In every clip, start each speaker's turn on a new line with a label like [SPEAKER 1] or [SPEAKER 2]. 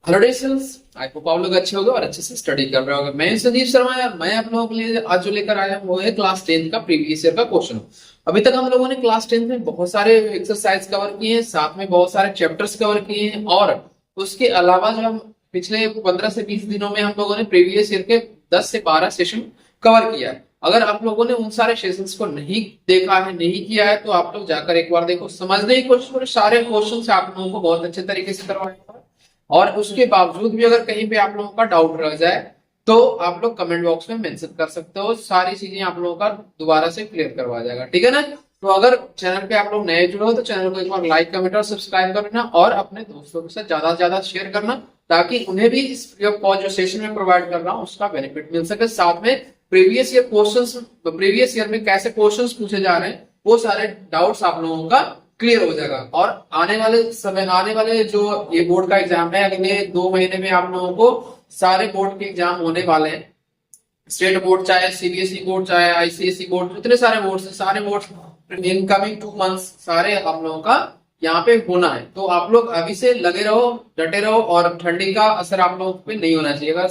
[SPEAKER 1] Hello students, I hope आप लोग अच्छे होंगे और अच्छे से स्टडी कर रहे होंगे। मैं संदीप शर्मा है। मैं आप लोगों के लिए आज जो लेकर आया हूं वो है क्लास 10 का प्रीवियस ईयर का क्वेश्चन। अभी तक हम लोगों ने क्लास 10 में बहुत सारे एक्सरसाइज कवर किए हैं, साथ में बहुत सारे चैप्टर्स कवर किए हैं और उसके अलावा जो हम पिछले 15 से 20 दिनों में हम लोगों ने प्रीवियस ईयर के 10 से 12 सेशन कवर किया है। अगर आप लोगों ने उन सारे सेशंस को नहीं देखा है, नहीं किया है, तो आप लोग जाकर एक बार देखो, समझने की कोशिश करो। सारे क्वेश्चन से आप लोगों को बहुत अच्छे तरीके से करवाया, और उसके बावजूद भी अगर कहीं पे आप लोगों का डाउट रह जाए तो आप लोग कमेंट बॉक्स में मेंशन कर सकते हो। सारी चीजें आप लोगों का दोबारा से क्लियर करवा जाएगा, ठीक है ना। तो अगर चैनल पे आप लोग नए जुड़े हो तो चैनल को एक बार लाइक, कमेंट और सब्सक्राइब करना और अपने दोस्तों के साथ ज्यादा से ज्यादा शेयर करना, ताकि उन्हें भी इस फ्री ऑफ कॉस्ट जो सेशन में प्रोवाइड कर रहा हूँ उसका बेनिफिट मिल सके। साथ में प्रीवियस ईयर में कैसे क्वेश्चंस पूछे जा रहे हैं वो सारे डाउट्स आप लोगों का क्लियर हो जाएगा। और आने वाले जो ये बोर्ड का एग्जाम है, अगले 2 महीने में आप लोगों को सारे बोर्ड के एग्जाम होने वाले हैं। स्टेट बोर्ड चाहे सीबीएसई बोर्ड चाहे आईसीएसई बोर्ड, इतने सारे बोर्ड है, सारे बोर्ड इनकमिंग 2 मंथ्स सारे आप लोगों का यहाँ पे होना है। तो आप लोग अभी से लगे रहो, डटे रहो, और ठंडी का असर आप लोगों पे नहीं होना चाहिए। अगर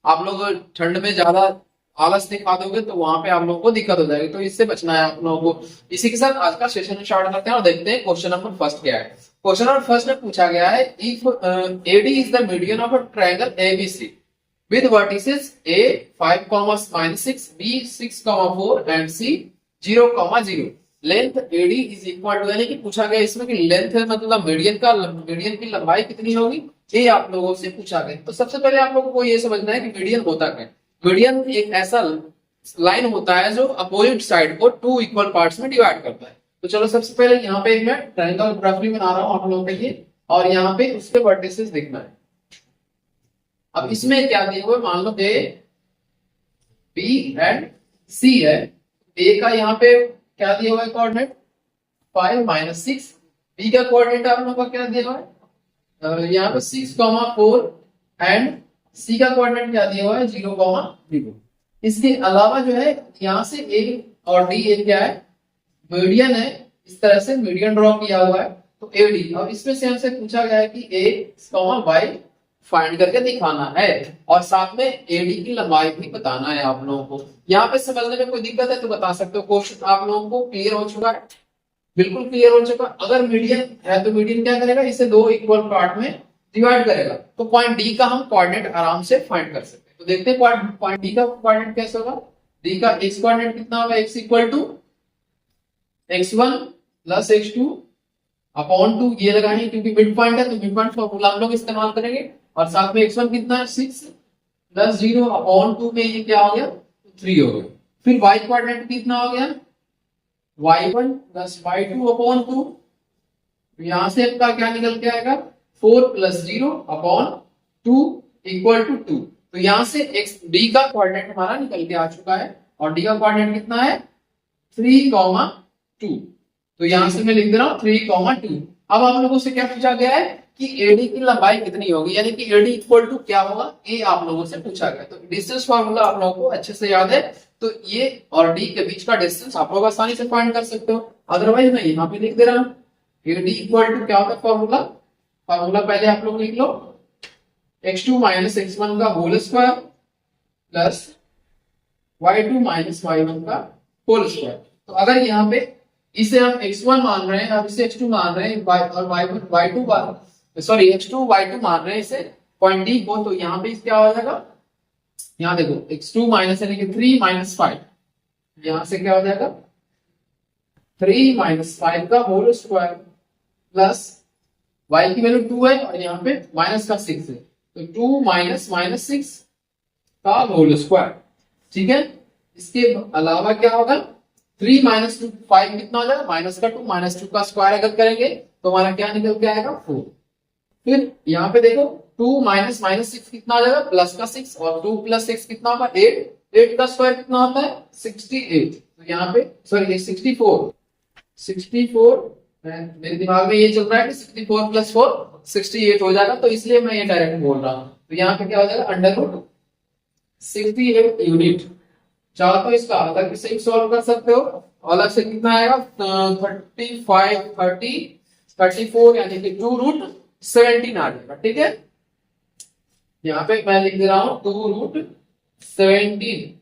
[SPEAKER 1] आप लोग ठंड में ज्यादा आलस दिखा दोगे तो वहां पे आप लोगों को दिक्कत हो जाएगी, तो इससे बचना है आप लोगों को। इसी के साथ आज का सेशन स्टार्ट करते हैं और देखते हैं क्वेश्चन नंबर फर्स्ट क्या है। क्वेश्चन नंबर फर्स्ट में पूछा गया है, if AD is the median of a triangle ABC with vertices A 5, -6, B 6, 4 and C 0, 0। Length AD is equal to, यानी कि पूछा गया इसमें कि लेंथ है मतलब मीडियन की लंबाई कितनी होगी, ये आप लोगों से पूछा गया। तो सबसे पहले आप लोगों को ये समझना है कि मीडियन होता क्या है। मीडियन एक ऐसा लाइन होता है जो अपोजिट साइड को 2 इक्वल पार्ट्स में डिवाइड करता है। तो चलो सबसे पहले यहाँ पे मैं ट्रायंगल ग्राफिक बना रहा हूँ आप लोगों के लिए, और यहाँ पे उसके वर्टिसेस दिखना है। अब इसमें क्या दिया हुआ है, मान लो ए बी एंड सी है। ए का यहाँ पे क्या दिया हुआ है कोऑर्डिनेट 5, -6। बी का कोऑर्डिनेट आप लोगों का क्या दिया हुआ है यहाँ पे 6, 4 एंड सी का कोऑर्डिनेट क्या दिया हुआ है 0, 0। इसके अलावा जो है यहाँ से ए और डी ए क्या है, मीडियन है। इस तरह से मीडियन ड्रॉ किया हुआ है, तो एडी। और इसमें से हमसे पूछा गया है कि ए वाई फाइंड करके दिखाना है, और साथ में एडी की लंबाई भी बताना है आप लोगों को। यहाँ पे समझने में कोई दिक्कत है तो बता सकते हो। क्वेश्चन आप लोगों को क्लियर हो चुका है, बिल्कुल क्लियर हो चुका। अगर मीडियन है तो मीडियन क्या करेगा, इसे 2 इक्वल पार्ट में डिवाइड करेगा, तो पॉइंट डी का हम कोऑर्डिनेट आराम से फाइंड कर सकते हैं। तो देखते हैं पॉइंट डी का कोऑर्डिनेट कैसे होगा। डी का एक्स कोऑर्डिनेट कितना होगा, x equal to x1 plus x2 upon 2 ये लगाएंगे, क्योंकि मिड पॉइंट है तो मिड पॉइंट फॉर्मूला हम लोग इस्तेमाल करेंगे। और साथ में x1 कितना है 6 प्लस 0 अपॉन 2 में ये क्या हो गया 3 हो गया। फिर y कोऑर्डिनेट कितना हो गया y1 प्लस y2 अपॉन 2। यहां से आपका क्या निकल के आएगा 4 प्लस 0 अपॉन 2 इक्वल टू 2। तो यहां से x d का कोऑर्डिनेट हमारा निकल के आ चुका है, और d का कोऑर्डिनेट कितना है 3, 2। तो यहां से मैं लिख दे रहा हूं 3, 2। अब आप लोगों से क्या पूछा गया है कि एडी की लंबाई कितनी होगी, यानी कि एडी इक्वल टू क्या होगा, ये आप लोगों से पूछा गया। तो डिस्टेंस फार्मूला आप लोगों को अच्छे से याद है, तो ये और डी के बीच का डिस्टेंस आप लोग आसानी से फाइंड कर सकते हो। अदरवाइज मैं यहाँ पे लिख दे रहा हूँ एडी इक्वल टू क्या होता है फार्मूला पहले आप लोग लिख लो, x2 - x1 का whole square plus y2 - y1 का होल स्क्वायर। तो अगर यहाँ पे इसे हम x1 मान रहे हैं, अब इसे x2 मान रहे हैं, और x2 y2 मान रहे हैं इसे पॉइंट डी को, तो यहाँ पे क्या हो जाएगा, यहाँ देखो x2 माइनस यानी कि 3 - 5, यहाँ से क्या हो जाएगा 3 - 5 का होल स्क्वायर प्लस y की वैल्यू 2 है और यहाँ पे माइनस का 6 है, तो 2 - -6 का होल स्क्वायर। ठीक है, इसके अलावा क्या होगा 3 - 2 5 कितना हो जाएगा माइनस का 2, -2 का स्क्वायर अगर करेंगे तो हमारा क्या निकल के आएगा 4। फिर यहाँ पे देखो 2 - -6 कितना आ जाएगा प्लस का 6, और 2 + 6 कितना होगा 8 का स्क्वायर कितना होता है 68। तो यहाँ पे सॉरी 64 मेरे दिमाग में ये चल रहा है कि 64 + 4 68 हो जाएगा, तो इसलिए मैं ये डायरेक्ट बोल रहा हूँ। तो यहाँ पे क्या हो जाएगा √68 यूनिट। चाहो तो इसका अलग से सॉल्व कर सकते हो, अलग से कितना आएगा 35 30 34 यानी कि 2√17 आ जाएगा। ठीक है, यहाँ पे मैं लिख दे रहा हूँ 2√17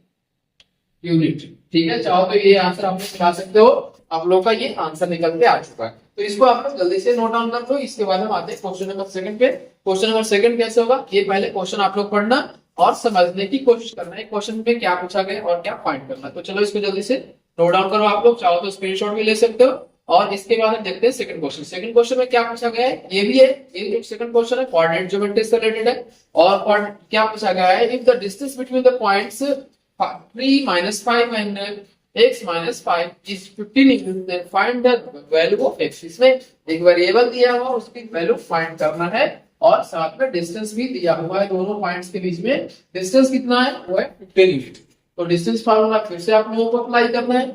[SPEAKER 1] यूनिट। ठीक है, चाहो तो ये आंसर आप लोग बता सकते हो। आप लोग का ये आंसर निकल के आ चुका है, तो इसको आप लोग जल्दी से नोट डाउन कर लो। इसके बाद हम आते हैं क्वेश्चन नंबर सेकंड पे। क्वेश्चन नंबर सेकंड कैसे होगा, ये पहले क्वेश्चन आप लोग पढ़ना और समझने की कोशिश करना है क्वेश्चन में क्या पूछा गया और क्या फाइंड करना है। तो चलो इसको जल्दी से नोट डाउन करो। आप लोग चाहो तो स्क्रीनशॉट भी ले सकते हो। और इसके बाद हम देखते हैं सेकंड क्वेश्चन। सेकंड क्वेश्चन में क्या पूछा गया है, ये भी है, ये जो सेकंड क्वेश्चन है कोऑर्डिनेट ज्योमेट्री से रिलेटेड है। और क्या पूछा गया है, if the distance between the points 3 - 5 and x - 5 is 15, then find the value of x। इसमें एक वेरिएबल दिया हुआ, उसकी वैल्यू फाइंड करना है और साथ में डिस्टेंस भी दिया हुआ है। दोनों पॉइंट्स के बीच में डिस्टेंस कितना है, वो है 15 यूनिट। तो डिस्टेंस फार्मूला फिर से आप लोगों को अप्लाई करना है।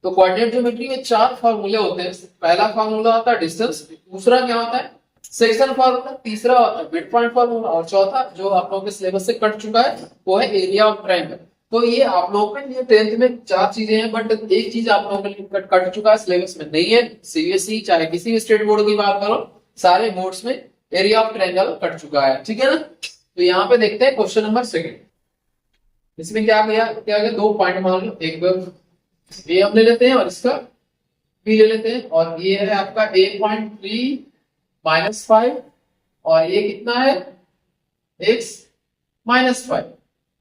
[SPEAKER 1] तो कोऑर्डिनेट ज्योमेट्री में 4 फार्मूले होते हैं। पहला फार्मूला होता है डिस्टेंस, दूसरा क्या होता है सेक्शन फार्मूला, तीसरा होता है मिड पॉइंट फार्मूला, और चौथा जो आप लोगों के सिलेबस से कट चुका है वो है एरिया ऑफ ट्रायंगल। तो ये आप लोगों के लिए 10th में 4 चीजें हैं, बट एक चीज आप लोगों के लिए कट चुका है, सिलेबस में नहीं है। सीबीएसई चाहे किसी भी स्टेट बोर्ड की बात करो, सारे बोर्ड्स में एरिया ऑफ ट्रायंगल कट चुका है। ठीक है ना। तो यहाँ पे देखते हैं क्वेश्चन नंबर सेकंड। इसमें क्या गया 2 पॉइंट मान लो, एक ये हम ले लेते हैं और इसका बी ले लेते हैं। और ये है आपका 8.3 - 5 और ये कितना है x - 5,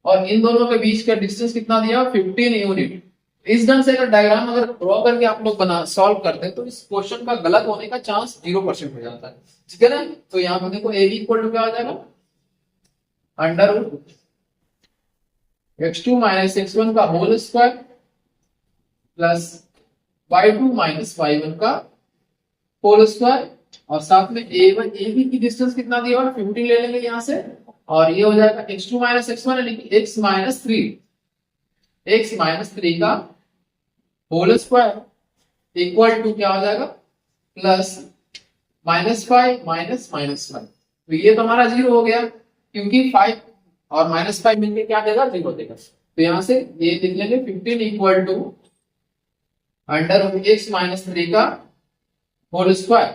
[SPEAKER 1] और इन दोनों के बीच का डिस्टेंस कितना दिया 15 यूनिट। इस ढंग से अगर डायग्राम अगर ड्रॉ करके आप लोग बना सॉल्व करते हैं तो इस क्वेश्चन का गलत होने का चांस 0% हो जाता है। ठीक है ना। तो यहाँ पे देखो a इक्वल टू क्या हो जाएगा, √ x2 - x1 का whole square plus y2 - y1 का होल स्क्वायर, और साथ में a की डिस्टेंस कितना दिया हुआ 15 ले लेंगे यहाँ से, और ये हो जाएगा x2 - x1 यानी कि x - 3 का होल स्क्वायर इक्वल टू क्या हो जाएगा प्लस -5 - -5। तो ये तो हमारा 0 हो गया, क्योंकि 5 और -5 मिलके क्या देगा 0 देगा। तो यहाँ से ये लिख लेंगे 15 इक्वल टू √x - 3 का होल स्क्वायर।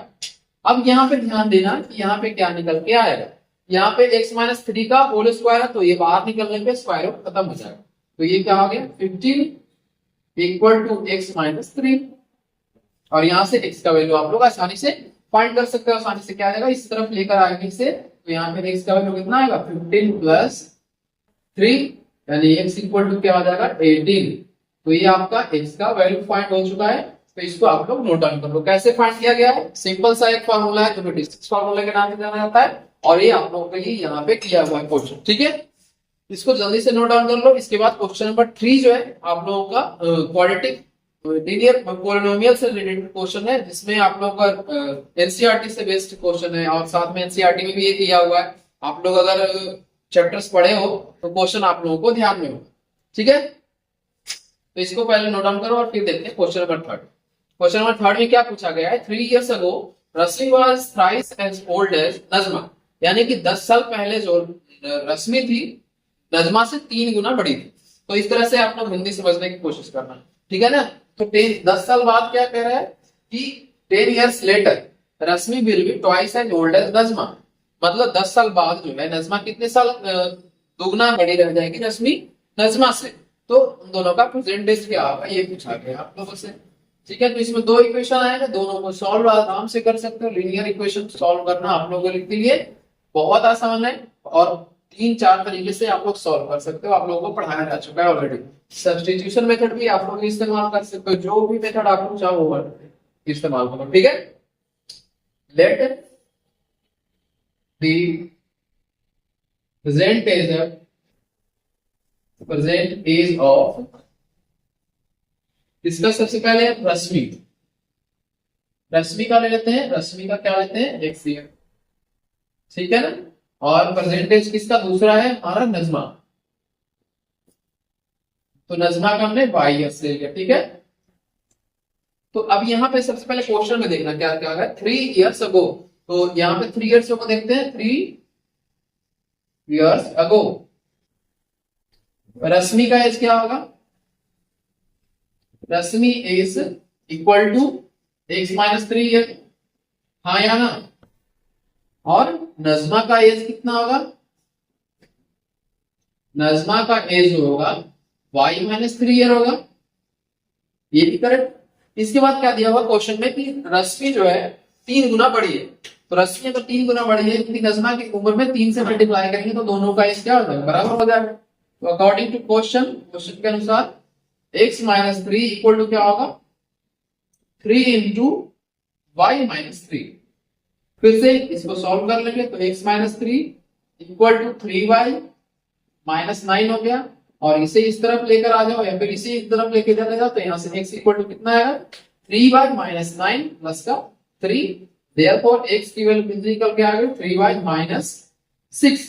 [SPEAKER 1] अब यहाँ पे ध्यान देना कि यहाँ पे क्या निकल के आएगा, यहाँ पे x - 3 का होल स्क्वायर है, तो ये बाहर निकलने पे स्क्वायर रूट खत्म हो जाएगा। तो ये क्या हो गया 15 इक्वल टू x - 3, और यहाँ से x का वैल्यू आप लोग आसानी से फाइंड कर सकते हो। आसानी से क्या आएगा, इस तरफ लेकर आएंगे इसे, तो यहाँ पे x का वैल्यू कितना आएगा 15 प्लस 3 यानी x इक्वल टू क्या हो जाएगा 18। तो ये आपका x का वैल्यू फाइंड हो चुका है। तो इसको आप लोग नोट डाउन कर लो। कैसे फाइंड किया गया है, सिंपल सा एक फार्मूला है जो डिस्टेंस फार्मूला के नाम से जाना जाता है, और ये आप लोगों के लिए यहाँ पे किया हुआ है क्वेश्चन। ठीक है, इसको जल्दी से नोट डाउन कर लो। इसके बाद क्वेश्चन नंबर 3 जो है आप लोगों का क्वाड्रेटिक लीनियर पॉलिनोमियल से रिलेटेड क्वेश्चन है, जिसमें आप लोगों का एनसीईआरटी से बेस्ड क्वेश्चन है, और साथ में एनसीईआरटी में भी ये दिया हुआ है। आप लोग अगर चैप्टर्स पढ़े हो तो क्वेश्चन आप लोगों को ध्यान में हो। ठीक है, तो इसको पहले नोट डाउन करो और फिर देखते हैं क्वेश्चन नंबर 3। क्वेश्चन नंबर 3 में क्या पूछा गया है, 3 years ago Rashmi was thrice as old as Najma, यानी कि 10 साल पहले जो रश्मि थी नजमा से 3 गुना बड़ी थी। तो इस तरह से आप लोग हिंदी समझने की कोशिश करना। ठीक है ना। तो 10 साल बाद क्या कह रहा है कि 10 years later Rashmi will be twice as old as Najma, मतलब 10 साल बाद जो है नजमा कितने साल दुगना बड़ी रह जाएगी रश्मि नजमा से। तो उन दोनों का परसेंटेज क्या होगा ये पूछा गया आप लोगों से। ठीक है, तो इसमें 2 इक्वेशन आएगा, दोनों को सॉल्व आराम से कर सकते हो। लीनियर इक्वेशन सॉल्व करना आप लोगों के लिए बहुत आसान है, और 3-4 तरीके से आप लोग सॉल्व कर सकते हो। आप लोगों को पढ़ाया जा चुका है ऑलरेडी। सब्स्टिट्यूशन मेथड भी आप लोग इस्तेमाल कर सकते हो, जो भी मेथड आप लोग चाहो वो इस्तेमाल करो। ठीक है, let the present age of, इसका सबसे पहले रश्मि, रश्मि का ले लेते हैं, रश्मि का क्या लेते हैं x ईयर। ठीक है ना। और परसेंटेज किसका दूसरा है हमारा नजमा, तो नजमा का हमने y ईयर्स ले लिया। ठीक है, तो अब यहाँ पे सबसे पहले क्वेश्चन में देखना क्या क्या है 3 years ago। तो यहाँ पे 3 years ago देखते हैं, 3 years ago रश्मि का एज क्या होगा, Rashmi is equal to x - 3 year, हाँ या ना। और नजमा का एज कितना होगा नजमा का एज जो होगा y-3 ईयर होगा, ये भी करेक्ट। इसके बाद क्या दिया हुआ क्वेश्चन में कि रश्मि जो है 3 गुना बड़ी है, तो रश्मि अगर 3 गुना बड़ी है क्योंकि नजमा की उम्र में 3 से मल्टीप्लाई करेंगे तो दोनों का एज क्या हो जाएगा, बराबर हो जाएगा। तो अकॉर्डिंग टू क्वेश्चन के अनुसार x-3 इक्वल टू क्या होगा, 3 × y-3। फिर से इसको सॉल्व कर लेंगे तो x-3 इक्वल टू 3y-9 हो गया, और इसे इस तरफ लेकर आ जाओ या फिर इसे इस तरफ लेकर चले जाओ तो यहाँ से x इक्वल टू कितना आएगा, 3y-9 प्लस का 3। देयरफॉर x की वैल्यू निकल के आ गई 3y-6।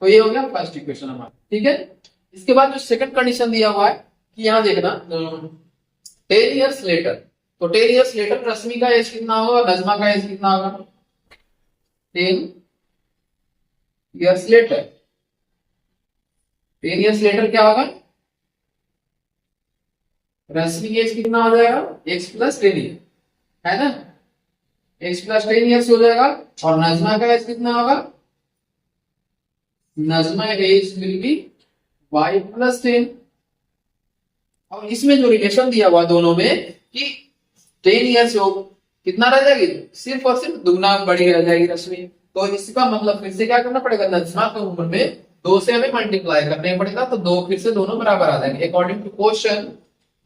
[SPEAKER 1] तो ये हो गया फर्स्ट इक्वेशन हमारा, ठीक है। इसके बाद जो सेकंड कंडीशन दिया हुआ है कि यहाँ देखना 10 इयर्स लेटर, तो 10 इयर्स लेटर रश्मि का एज कितना होगा, नजमा का एज कितना होगा, 10 इयर्स लेटर। 10 इयर्स लेटर क्या होगा, रश्मि की एज कितना हो जाएगा, x + 10 ईयर, है ना, x + 10 ईयर्स हो जाएगा। और नजमा का एज कितना होगा, Najma age will be y + 10। और इसमें जो रिलेशन दिया हुआ दोनों में कि 10 ईयर्स हो कितना रह जाएगी, सिर्फ और सिर्फ दुगना बड़ी रह जाएगी रश्मि। तो इसका मतलब फिर से क्या करना पड़ेगा, नजमा की उम्र में 2 से हमें मल्टीप्लाई करने पड़ेगा, तो 2 फिर से दोनों बराबर आ जाएंगे। According to question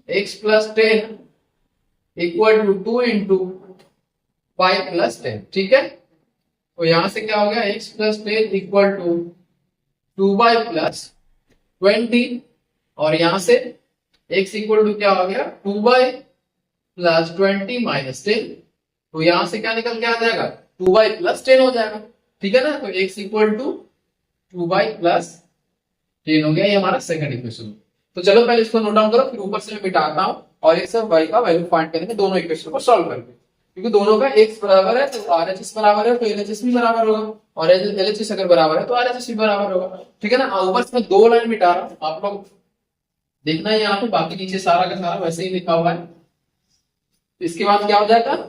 [SPEAKER 1] x + 10 equal to 2 × y + 10, ठीक है। तो यहां से क्या हो गया, x + 10 इक्वल टू 2y + 20, और यहां से x इक्वल टू क्या हो गया, 2y + 20 - 10। तो यहां से क्या निकल के आ जाएगा, 2y + 10 हो जाएगा, ठीक है ना। तो x इक्वल टू 2y + 10 हो गया, ये हमारा सेकंड इक्वेशन। तो चलो पहले इसको नोट डाउन करो, फिर ऊपर से मैं मिटाता हूं और x और y का वैल्यू फाइंड करेंगे दोनों इक्वेशन को सॉल्व करके। क्योंकि दोनों का x बराबर है तो RHS बराबर है, तो LHS भी बराबर होगा, और LHS अगर बराबर है तो RHS भी बराबर होगा, ठीक है ना। ऊपर से मैं 2 लाइन मिटा रहा हूं, आप लोग देखना है यहाँ पे, बाकी नीचे सारा का सारा वैसे ही लिखा हुआ है। तो इसके बाद क्या हो जाएगा,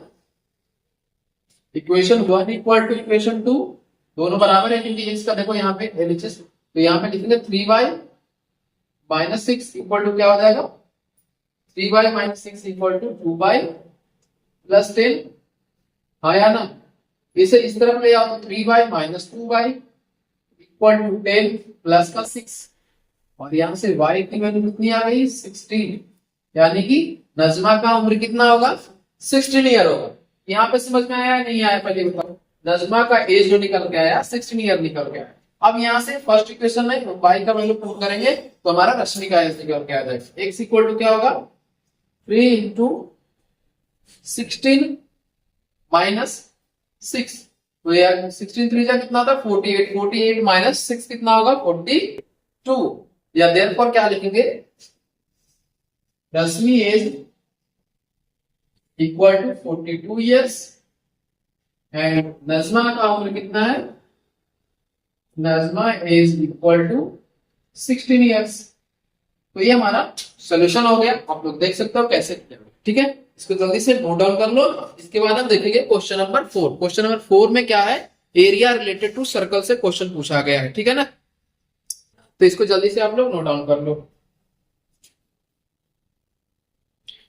[SPEAKER 1] इक्वेशन 1 इक्वल टू इक्वेशन 2, दोनों बराबर है क्योंकि x का देखो यहाँ पे LHS, तो यहाँ पे लिखेंगे 3y-6 इक्वल टू क्या हो जाएगा, 3y-6 इक्वल टू 2y + 10, हाँ या ना। इसे इस तरफ ले आओ तो 3y - 2y equal to 10 plus का 6, और यहां से y की वैल्यू कितनी आ गई, 16, यानी कि नजमा का उम्र कितना होगा, 16 ईयर होगा। यहाँ पे समझ में आया नहीं आया, पहले बताओ। नजमा का एज जो निकल के आया 16 ईयर निकल के आया। अब यहाँ से फर्स्ट इक्वेशन में y का वैल्यू पुट करेंगे तो हमारा रश्मि का एज निकल के आ जाएगा। x इक्वल टू क्या होगा, 3 × 16 - 6, तो यार 16 3 जा कितना था, 48, 48 - 6 कितना होगा, 42, या देयरफॉर क्या लिखेंगे, Rashmi age equal to 42 years and Najma का उम्र कितना है, Najma age equal to 16 years. तो ये हमारा सोल्यूशन हो गया, आप लोग देख सकते हो कैसे किया, ठीक है। इसको जल्दी से नोट डाउन कर लो। इसके बाद हम देखेंगे क्वेश्चन नंबर 4। क्वेश्चन नंबर 4 में क्या है, एरिया रिलेटेड टू सर्कल से क्वेश्चन पूछा गया है, ठीक है ना। तो इसको जल्दी से आप लोग नोट डाउन कर लो।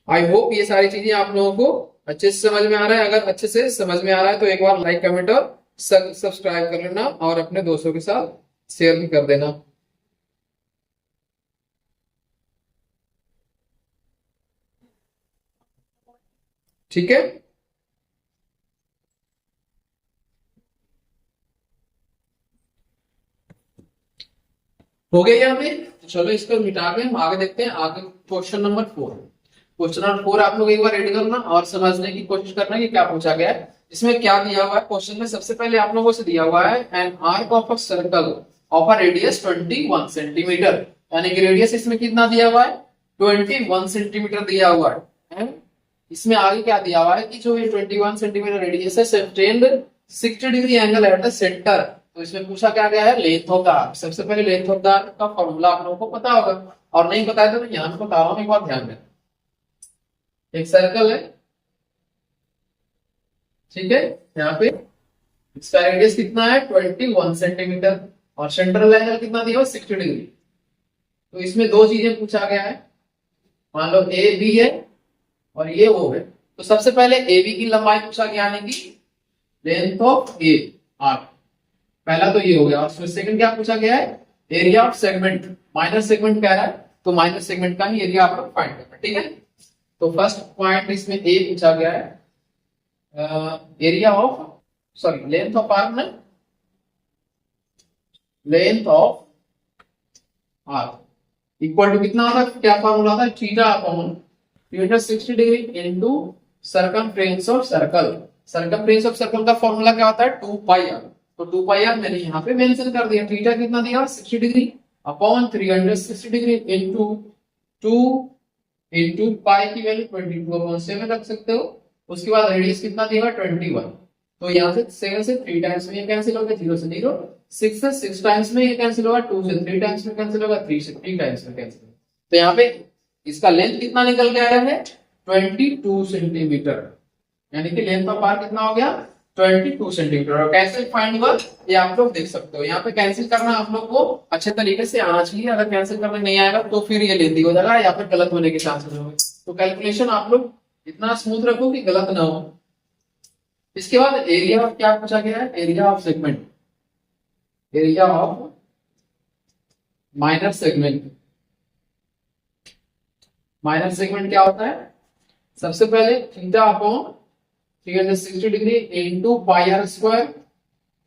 [SPEAKER 1] आई होप ये सारी चीजें आप लोगों को अच्छे से समझ में आ रहा है। अगर अच्छे से समझ में आ रहा है तो एक बार लाइक, कमेंट और सब्सक्राइब कर लेना, और अपने दोस्तों के साथ शेयर भी कर देना। ठीक है, हो गया यहाँ पे। चलो इसको मिटा के हम आगे देखते हैं, आगे क्वेश्चन नंबर 4। क्वेश्चन नंबर 4 आप लोग एक बार रेडी करना और समझने की कोशिश करना कि क्या पूछा गया है। इसमें क्या दिया हुआ है क्वेश्चन में, सबसे पहले आप लोगों से दिया हुआ है an arc of a circle of a radius 21 centimetre, यानी कि रेडियस इसमें कितना दिया हुआ है, 21 सेंटीमीटर दिया हुआ है। इसमें आगे क्या दिया हुआ है कि जो ये 21 सेंटीमीटर रेडियस है, sustained 60 degree angle at the centre. तो इसमें पूछा क्या गया है, लेंथ ऑफ द आर्क। सबसे पहले लेंथ ऑफ द आर्क का फॉर्मूला आप लोगों को पता होगा, और नहीं पता है तो मैं यहाँ पे बता रहा हूँ, एक बार ध्यान दें। एक सर्कल है, ठीक है, यहाँ पे इसका रेडियस कितना है 21 सेंटीमीटर, और सेंट्रल एंगल कितना दिया हुआ 60 डिग्री। तो इसमें दो चीजें पूछा गया है, मान लो ए बी है और ये ओ है। तो सबसे पहले ए बी की लंबाई पूछा गया, यानी कि लेंथ ऑफ ए आर, पहला तो ये हो गया। और फिर सेकंड क्या पूछा गया है, area of segment, minor segment कह रहा है, तो माइनर सेगमेंट का ही एरिया आपको फाइंड करना है, ठीक है। तो फर्स्ट पॉइंट इसमें ए पूछा गया है, area of sorry length of arc में, length of arc equal to कितना होता है, क्या फॉर्मूला होता है, theta upon 360 degree into circumference of circle. Circumference of circle का फॉर्मूला क्या होता है, 2 पाई आर। तो 2 पाई आर मैंने यहाँ पे मेंशन कर दिया। थीटा कितना दिया, 60 degree upon 360 degree into 2 into पाई की वैल्यू 22/7 रख सकते हो। उसके बाद रेडियस कितना दिया, 21। तो यहाँ से 7 से 3 टाइम्स में ये कैंसिल होगा, 0 से 0, 6 से 6 टाइम्स में ये कैंसिल होगा, 2 से 3 टाइम्स में कैंसिल होगा, 3 से 3 टाइम्स में कैंसिल होगा। तो यहाँ पे इसका लेंथ कितना निकल के आया है, 22 सेंटीमीटर, यानी कि लेंथ ऑफ आर्क कितना हो गया, 22 सेंटीमीटर। और कैसे फाइंड हुआ ये आप लोग देख सकते हो। यहाँ पे कैंसिल करना आप लोग को अच्छे तरीके से आना चाहिए। अगर कैंसिल करना नहीं आएगा तो फिर ये लेंथी हो जाएगा या फिर गलत होने के चांसेस होंगे। तो कैलकुलेशन आप लोग इतना स्मूथ रखो कि गलत ना हो। इसके बाद एरिया ऑफ क्या पूछा गया है, area of segment, area of minor segment. Minor segment क्या होता है, सबसे पहले theta upon 360 degree into pi r square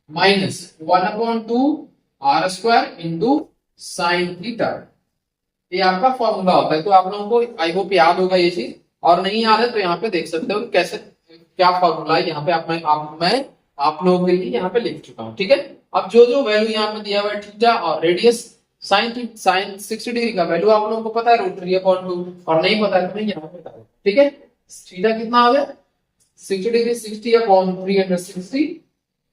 [SPEAKER 1] minus 1/2 r square into sine theta. ये आपका फॉर्मूला होता है। तो आप लोगों को आई होप याद होगा ये चीज, और नहीं याद है तो यहाँ पे देख सकते हो कि कैसे क्या फॉर्मूला है। यहाँ पे मैं आप लोगों के लिए यहाँ पे लिख चुका हूँ, ठीक है। अब जो जो वैल्यू यहाँ पे दिया हुआ है, थीटा और रेडियस साइन 60 डिग्री का वैल्यू आप लोगों को पता है, √3/2, और नहीं पता है तो मैं यहाँ पे बता दूं, ठीक है। थीटा कितना हो गया, 60 डिग्री 60/360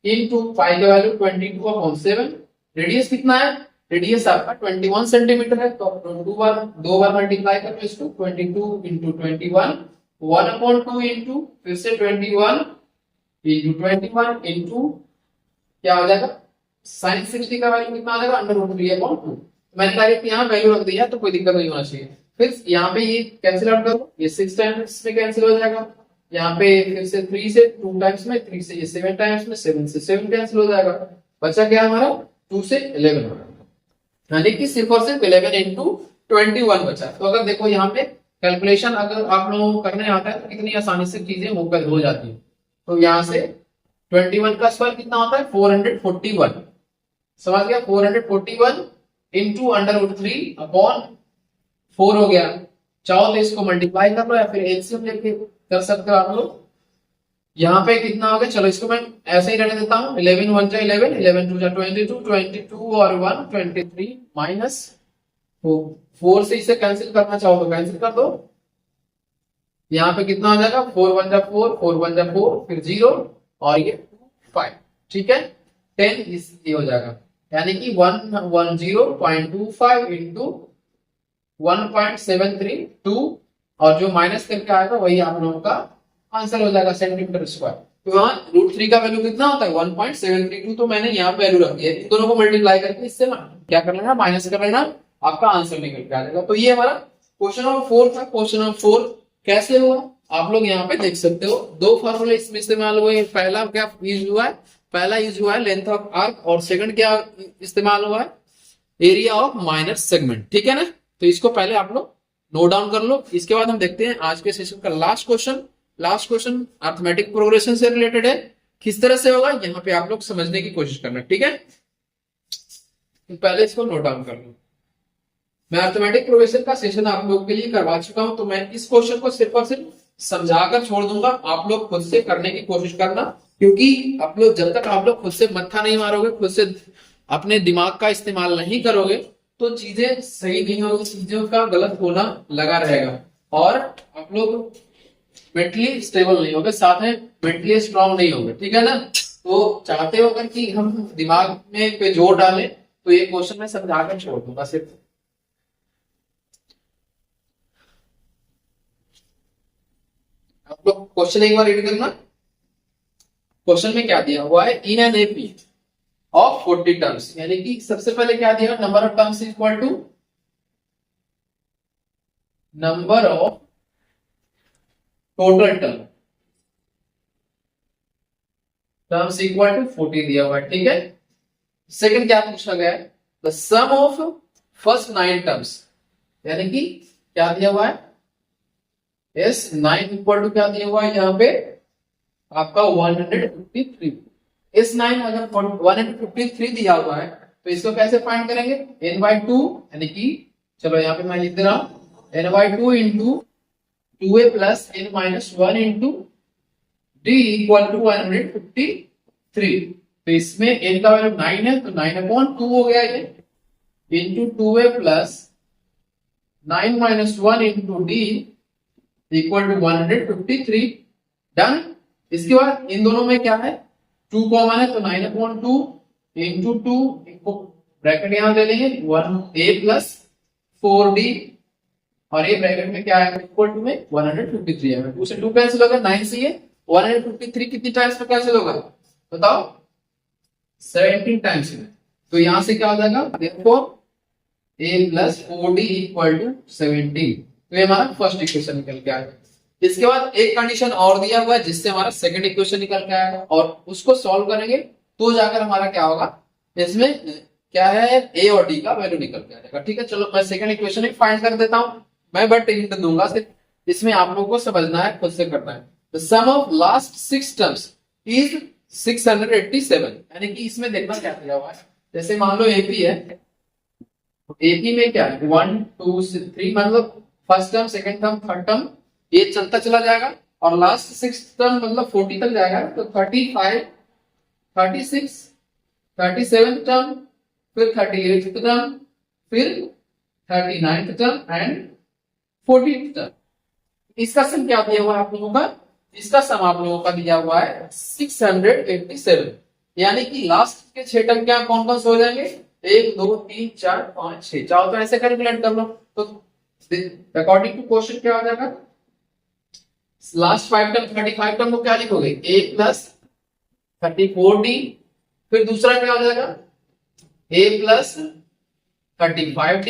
[SPEAKER 1] इनटू पाई का वैल्यू 22/7। रेडियस कितना है, रेडियस आपका 21 सेंटीमीटर है। तो दो बार मल्टीप्लाई करो इसको, 22 इंटू 21, 1/2 इंटू फिर से 21 इंटू 21 इंटू क्या हो जाएगा, साइन 60 का वैल्यू कितना आ जाएगा, √3/2। मैंने डायरेक्ट यहाँ वैल्यू रख दिया तो कोई दिक्कत नहीं होना चाहिए। फिर यहाँ पे ये कैंसिल आउट करो, ये 6 टाइम्स में कैंसिल हो जाएगा। यहाँ पे फिर से 3 से 2 टाइम्स में, 3 से ये 7 टाइम्स में, 7 से 7 कैंसिल हो जाएगा। बचा क्या हमारा, 2 से 11 हो जाएगा, यानी कि सिर्फ और सिर्फ 11 इंटू 21 बचा। तो अगर देखो यहाँ पे कैलकुलेशन अगर आप लोगों को करने आता है तो कितनी आसानी से चीजें हो जाती है। तो यहाँ से 21 का स्क्वायर कितना होता है, 441, समझ गया, 441 इंटू √3/4 हो गया। चाहो तो इसको मल्टीप्लाई कर लो या फिर एलसीएम लेके कर सकते हो आप लोग। यहाँ पे कितना हो गया, चलो इसको मैं ऐसे ही रहने देता हूँ, 11 1 जा 11, 11 2 जा 22, 22 और 1 23 माइनस 4 से इसे कैंसिल करना चाहो तो कैंसिल कर दो। यहाँ पे कितना हो जाएगा, 4 1 जा 4, 4 1 जा 4, फिर 0 और ये 5, ठीक है। 10 ये हो जाएगा, यानी कि 110.25 इंटू 1.732, और जो माइनस करके आएगा वही आप लोगों का आंसर हो जाएगा, सेंटीमीटर स्क्वायर। तो यहाँ √3 का वैल्यू कितना होता है, 1.732। तो मैंने यहाँ वैल्यू रख दिया, इन दोनों को मल्टीप्लाई करके इससे क्या कर लेना, माइनस कर लेना, आपका आंसर निकल के आ जाएगा। तो ये हमारा क्वेश्चन नंबर 4 था। क्वेश्चन नंबर 4 कैसे हुआ आप लोग यहाँ पे देख सकते हो। दो फॉर्मूले इसमें इस्तेमाल हुए। पहला क्या यूज हुआ है, पहला यूज हुआ है लेंथ ऑफ आर्क, और सेकंड क्या इस्तेमाल हुआ है, एरिया ऑफ माइनर सेगमेंट, ठीक है ना। तो इसको पहले आप लोग नोट डाउन कर लो। इसके बाद हम देखते हैं आज के सेशन का last question. Last question arithmetic progression से रिलेटेड है। किस तरह से होगा यहाँ पे आप लोग समझने की कोशिश करना, ठीक है। तो पहले इसको नोट डाउन कर लो। मैं अर्थमेटिक प्रोग्रेशन का सेशन आप लोग के लिए करवा चुका हूं, तो मैं इस क्वेश्चन को सिर्फ और सिर्फ समझाकर छोड़ दूंगा। आप लोग खुद से करने की कोशिश करना, क्योंकि आप लोग जब तक आप लोग खुद से मत्था नहीं मारोगे, खुद से अपने दिमाग का इस्तेमाल नहीं करोगे, तो चीजें सही नहीं होगी, चीजों का गलत होना लगा रहेगा, और आप लोग मेंटली स्टेबल नहीं होगे, साथ में मेंटली स्ट्रांग नहीं होगे, ठीक है ना। तो चाहते हो अगर कि हम दिमाग में पे जोर डालें, तो ये क्वेश्चन मैं समझाकर छोड़ दूंगा सिर्फ। आप लोग क्वेश्चन एक बार रीड करना। क्वेश्चन में क्या दिया हुआ है, in an AP of 40 terms, यानी कि सबसे पहले क्या दिया, number of terms equal to number of total terms equal to 40 दिया हुआ है, ठीक है। सेकंड क्या पूछा गया है, the sum of first 9 terms, यानी कि क्या दिया हुआ है, एस 9 इक्वल टू क्या दिया हुआ है यहाँ पे आपका 153। इस 9 अगर 153 दिया हुआ है तो इसको कैसे फाइंड करेंगे, n/2, यानी कि चलो यहाँ पे मैं लिख दे रहा हूं n/2 into 2a plus n-1 into d equal to 153। तो इसमें n का वैल्यू 9 है तो 9/2 हो गया ये, into 2a plus 9-1 into d equal to 153। Done. इसके बाद इन दोनों में क्या है, 2 कॉमन है तो 9/2 इंटू 2 इनको ब्रैकेट यहां ले लेंगे 1a प्लस 4d और ये ब्रैकेट में क्या है इक्वल टू में 153 है। 2 से 2 कैंसिल होगा, 9 से ये 153 कितनी टाइम्स में कैंसिल होगा बताओ, 17 टाइम्स में। तो यहां से क्या हो जाएगा, देखो a plus 4d equal to 17। तो ये हमारा फर्स्ट इक्वेशन निकल के आएगा। इसके बाद एक कंडीशन और दिया हुआ है जिससे हमारा सेकंड इक्वेशन निकल के आएगा और उसको सॉल्व करेंगे तो जाकर हमारा क्या होगा, इसमें क्या है ए और डी का वैल्यू निकल के आएगा, ठीक है। चलो मैं सेकंड इक्वेशन ही फाइंड कर देता हूं, मैं बट हिंट दूंगा सिर्फ, इसमें आप लोगों को समझना है, खुद से करना है। The sum of last 6 terms is 687, यानी कि इसमें देखना क्या दिया हुआ है, जैसे मान लो एपी है, एपी में क्या है 1 2 3, मतलब first term second term third term ये चलता चला जाएगा और लास्ट 6 टर्म मतलब 40 तक जाएगा, तो 35 36 37 टर्म, फिर 38 टर्म, फिर 39 टर्म एंड 40 टर्म। इसका सम क्या दिया हुआ है आप लोगों का, इसका सम आप लोगों का दिया हुआ है 687, यानी कि लास्ट के 6 टर्म क्या कौन कौन से हो जाएंगे, 1 2 3 4 5 6, चाहो तो ऐसे कैलकुलेट कर लो। तो अकॉर्डिंग टू क्वेश्चन क्या हो जाएगा, लास्ट 5 टर्म 35 टर्म को क्या लिखोगे a प्लस 34d, फिर दूसरा क्या हो जाएगा a प्लस 35d,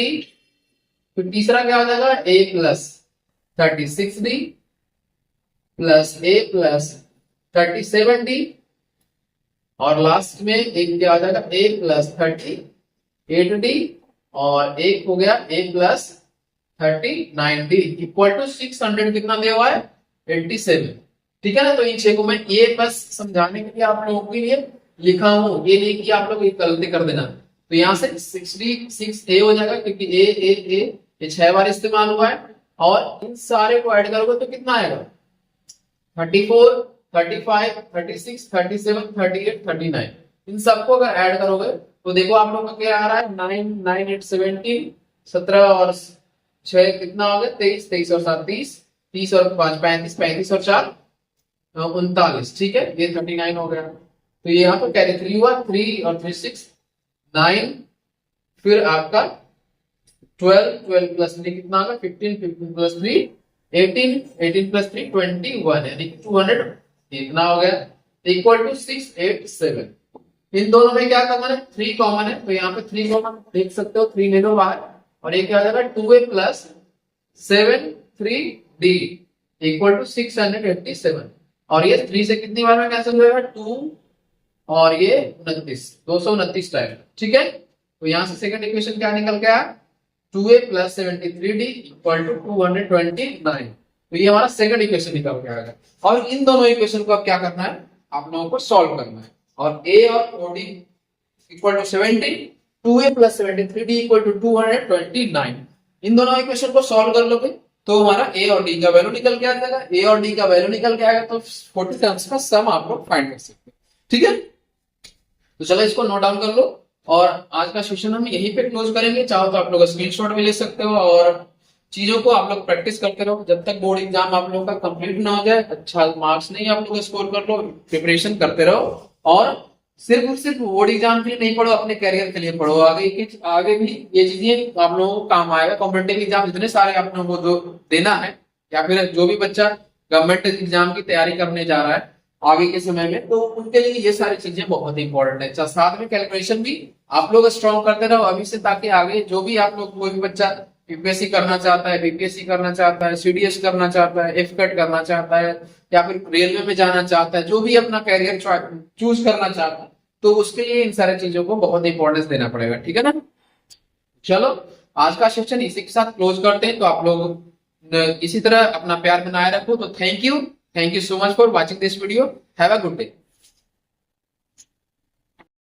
[SPEAKER 1] फिर तीसरा क्या हो जाएगा a plus 36d plus a plus 37d और लास्ट में एक क्या हो जाएगा a प्लस 38d और एक हो गया a plus 39d equal to 600 कितना दिया हुआ है 87, ठीक है ना। तो इन 6 को मैं ये बस समझाने के लिए आप लोगों के लिए लिखा हूं, ये नहीं कि आप लोग गलती कर देना। तो यहाँ से 66a हो जाएगा क्योंकि a ये 6 बार इस्तेमाल हुआ है और इन सारे को ऐड करोगे तो कितना आएगा 34 35 36 37 38 39, इन सबको अगर ऐड करोगे तो देखो आप लोग का क्या आ रहा है 9 9 8 17 17 और 6 कितना हो गया 23 23 और 7 30 30 और 5 35 35 और 4 39, ठीक है, ये 39 हो गया। तो ये यहाँ पर कैरी 3 हुआ, 3 और 3 6 9, फिर आपका 12 12 प्लस 3 कितना होगा 15 15 प्लस 3 18 18 प्लस 3 21, यानी कि 200 इतना हो गया इक्वल टू 687। इन दोनों में क्या कॉमन है 3 कॉमन है, तो यहाँ पे 3 कॉमन देख सकते हो, 3 ले लो बाहर और ये क्या हो जाएगा 2a plus 73d equal to 687 और ये 3 से कितनी बार में कैंसिल होगा 2 और ये 29 229 टाइम, ठीक है। तो यहां से सेकंड इक्वेशन क्या निकल गया 2a plus 73d equal to 229। तो ये हमारा सेकंड इक्वेशन निकल के आएगा और इन दोनों इक्वेशन को अब क्या करना है आप लोगों को सॉल्व करना है और a और 4d equal to 70, 2a plus 73d equal to 229, इन दोनों इक्वेशन को सॉल्व कर लोगे तो हमारा a और d का वैल्यू निकल के आ जाएगा, a और d का वैल्यू निकल के आएगा तो 40 टर्म्स का सम आप लोग फाइंड कर सकते हैं, ठीक है। तो चलो इसको नोट डाउन कर लो और आज का सेशन हम यहीं पे क्लोज करेंगे। चाहो तो आप लोग स्क्रीनशॉट भी ले सकते हो और चीजों को आप लोग प्रैक्टिस करते रहो जब तक बोर्ड एग्जाम आप लोगों का कंप्लीट ना हो जाए, अच्छा मार्क्स नहीं आप लोग स्कोर कर लो, प्रिपरेशन करते रहो और सिर्फ बोर्ड एग्जाम के लिए नहीं पढ़ो, अपने करियर के लिए पढ़ो, आगे भी ये चीजें आप लोगों को काम आएगा। कॉम्पिटेटिव एग्जाम जितने सारे आप लोगों को देना है या फिर जो भी बच्चा गवर्नमेंट एग्जाम की तैयारी करने जा रहा है आगे के समय में, तो उनके लिए ये सारी चीजें बहुत इंपॉर्टेंट है। साथ में कैलकुलेशन भी आप लोग स्ट्रॉन्ग करते रहो अभी से, ताकि आगे जो भी आप लोग कोई भी बच्चा यूपीएससी करना चाहता है, बीपीएससी करना चाहता है, सीडीएस करना चाहता है, एफकेट करना चाहता है, या फिर रेलवे में जाना चाहता है, जो भी अपना कैरियर चूज करना चाहता है, तो उसके लिए इन सारी चीजों को बहुत इंपॉर्टेंस देना पड़ेगा। ठीक है ना। चलो आज का सेशन इसी के साथ क्लोज करते हैं। तो आप लोग इसी तरह अपना प्यार बनाए रखो। तो thank you so much for watching this video. Have a good day.